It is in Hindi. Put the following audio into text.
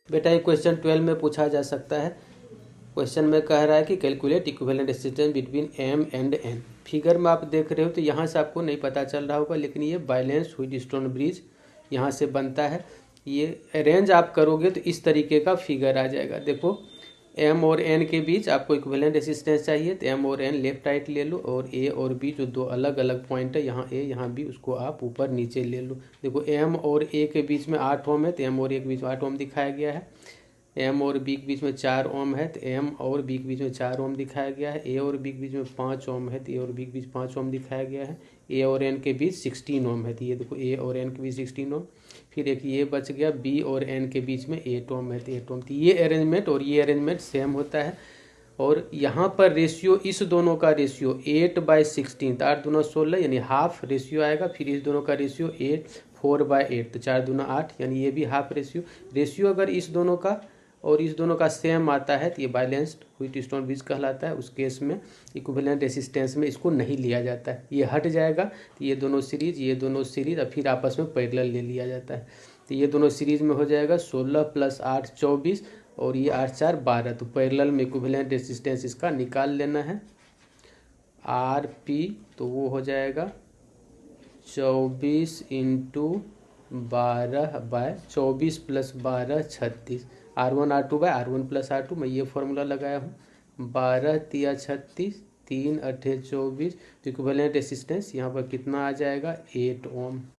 बेटा ये क्वेश्चन 12 में पूछा जा सकता है। क्वेश्चन में कह रहा है कि calculate equivalent resistance between M and N. Figure में आप देख रहे हो तो यहाँ से आपको नहीं पता चल रहा होगा, लेकिन ये बैलेंस व्हीटस्टोन ब्रिज यहाँ से बनता है। ये अरेंज आप करोगे तो इस तरीके का फिगर आ जाएगा। देखो एम और एन के बीच आपको इक्विवेलेंट रेजिस्टेंस चाहिए, तो एम और एन लेफ्ट राइट ले लो, और ए और बी जो दो अलग अलग पॉइंट है, यहाँ ए यहाँ बी, उसको आप ऊपर नीचे ले लो। देखो एम और ए के बीच में 8 ओम है, तो एम और ए के बीच में 8 ओम दिखाया गया है। एम और बी के बीच में 4 ओम है, तो एम और बी के बीच में 4 ओम दिखाया गया है। ए और बी के बीच में 5 ओम है, तो ए और बी के बीच 5 ओम दिखाया गया है। ए और एन के बीच 16 ओम है, तो ये देखो ए और एन के बीच 16 ओम। फिर एक ये बच गया बी और एन के बीच में 8 ओम है, तो 8 ओम। तो ये अरेंजमेंट और ये अरेंजमेंट सेम होता है। और यहाँ पर रेशियो, इस दोनों का रेशियो 8/16, 8 दूना 16 यानी हाफ रेशियो आएगा। फिर इस दोनों का रेशियो 4/8, तो 4 दूना 8 यानी ये भी हाफ रेशियो अगर इस दोनों का और इस दोनों का सेम आता है तो ये बैलेंस्ड व्हीटस्टोन ब्रिज कहलाता है। उस केस में इक्विवेलेंट रेजिस्टेंस में इसको नहीं लिया जाता है, ये हट जाएगा। तो ये दोनों सीरीज और फिर आपस में पैरेलल ले लिया जाता है। तो ये दोनों सीरीज में हो जाएगा 16 + 8 24, और ये 8 4 12। तो पैरेलल में इक्विवेलेंट रेजिस्टेंस इसका निकाल लेना है। आर पी तो वो हो जाएगा 24 × 12/24 + 12 36। R1 R2 bye R1 + R2, मैं ये फॉर्मूला लगाया हूँ। 12 × 36, 3 × 8 = 24। तो इक्विवेलेंट रेजिस्टेंस यहाँ पर कितना आ जाएगा 8 ओम।